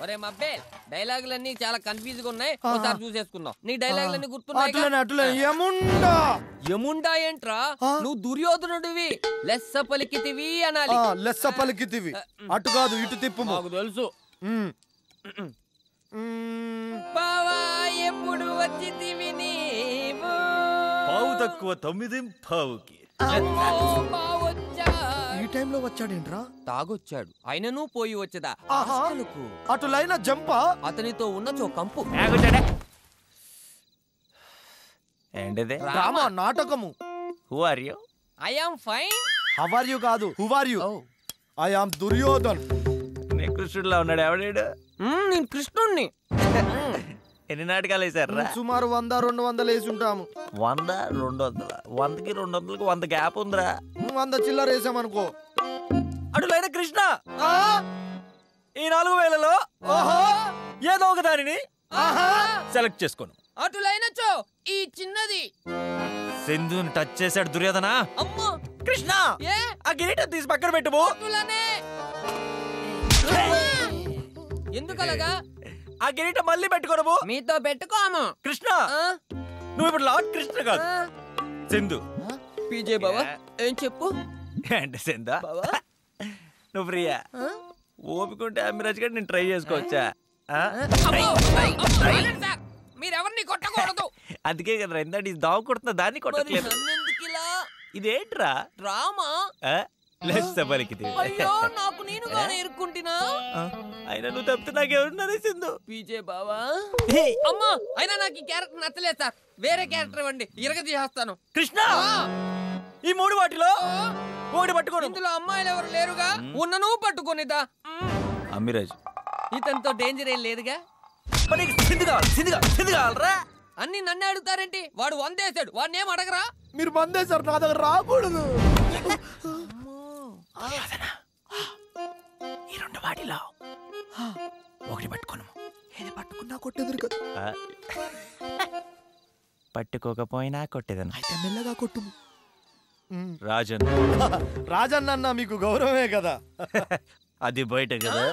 ఒరే మబ్బే డైలాగులన్నీ చాలా కన్ఫ్యూజ్ గా ఉన్నాయి. ఒకసారి చూసేసుకుందాం. నీ డైలాగులన్నీ గుర్తున్నాయి? యముండా ఏంట్రా? నువ్వు దుర్యోధనుడివి. లెస్స పలికితివి అనాలి. లెస్స పలికితివి అటు కాదు ఇటు తిప్పు. నాకు తెలుసు. బావా ఎప్పుడు వచ్చితివి నీవు? పావు తక్కువ 9 పావుకి. ఈ టైంలో వచ్చాడేంట్రా? తాగొచ్చాడు. అయినను పోయి వచ్చేదా? అటు లైన్ జంపా? అతనితో ఉన్న కంపు. ఏంటిది? డ్రామా, నాటకము. Who are you? I am fine. How are you కాదు, who are you? I am Duryodhan. నీ కృష్ణుడిలా ఉన్నాడు. ఎవడాడు? నేను కృష్ణుణ్ణి. ఎన్ని నాటకాలు వేసారా? సుమారు 100-200 వేసి ఉంటాము. 100 200 100కి 200కి 100 గ్యాప్ ఉందిరా. 100 చిల్లర వేసామనుకో. అటులైన కృష్ణ ఈ 4000లో ఏదో ఒక దానిని సెలెక్ట్ చేసుకోను. అటులైనచో ఈ చిన్నది. సింధుని టచ్ చేశాడు దుర్యోధన. అమ్మో కృష్ణ ఆ కిరీటం తీసి పక్కన పెట్టుము. ఎందుకలగా? ఆ కిరీటం మళ్ళీ పెట్టుకోను. మీతో పెట్టుకోము. కృష్ణ నువ్వు ఇప్పుడు లార్డ్ కృష్ణ కాదు, సింధు. పీజే బావా ఏం చెప్పు? అంటే సింధు నువ్వు ప్రియా ఓపికంటే అమ్మిరాజ్ గారు నేను ట్రై చేసుకోవచ్చా? మీరెవరిని కొట్టకూడదు. అందుకే కదరా ఇందాక దావు కొడుతున్నా దాన్ని కొట్టట్లేదు. ఇదేంట్రా? డ్రామా. అయ్యో నాకు నేనుగానే ఇరుక్కుంటున్నా. అయినా నువ్వు తప్పితే నాకెవరున్నారే సింధు. పీజే బావా అమ్మా అయినా నాకు ఈ క్యారెక్టర్ నచ్చలేదు సార్. వేరే క్యారెక్టర్ ఇవ్వండి, ఇరగదీసేస్తాను. కృష్ణ ఈ 3 వాటిలో ఒకటి పట్టుకోను. ఇందులో అమ్మాయిలు ఎవరు లేరుగా? ఉన్నను పట్టుకోనిదా? అమ్మిరాజ్ ఇతనితో డేంజర్ ఏం లేదుగా. సింధు కావాలరా? అన్ని నన్ను అడుగుతారేంటి? వాడు 100 వేసాడు, వాడిని ఏం అడగరా? మీరు బందేశారు, నా దగ్గర రాకూడదు. ఈ 2 వాటిలో ఒకటి పట్టుకోను. ఏది పట్టుకున్నా కొట్టేది కదా. పట్టుకోకపోయినా కొట్టేదను. అయితే మెల్లగా కొట్టు. రాజన్ రాజన్న మీకు గౌరవమే కదా. అది బయట కదా.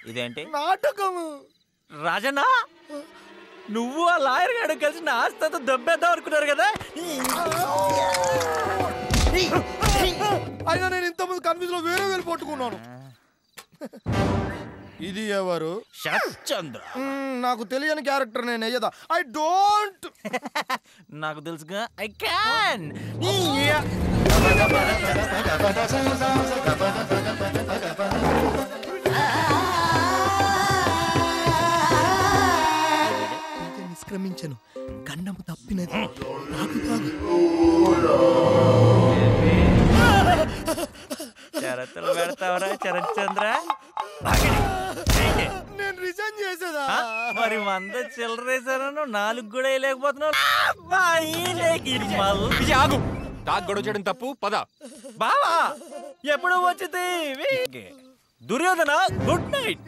ఇదేంటి నాటకము? రాజన్న నువ్వు ఆ లాయర్ గారు కలిసి నా ఆస్తంతా దెబ్బేద్దాం అనుకున్నారు కదా. అయినా నేను ఇంతమంది కన్ఫ్యూజ్ లో వేరే పట్టుకున్నాను. ఇది ఎవరు? శరత్చంద్ర. నాకు తెలియని క్యారెక్టర్ నేను అయ్యదా. I don't. నాకు తెలుసుగా. I can. నిష్క్రమించను. గండము తప్పినది. షరతులు పెడతావరా శరత్చంద్ర? నేను రిజైన్ చేసేదా? మరి 100 చిల్లరేసాను, 4 కూడా వేయలేకపోతున్నావు. గొడవ చేయడం తప్పు. పద బావా ఎప్పుడు వచ్చింది దుర్యోధన. Good night.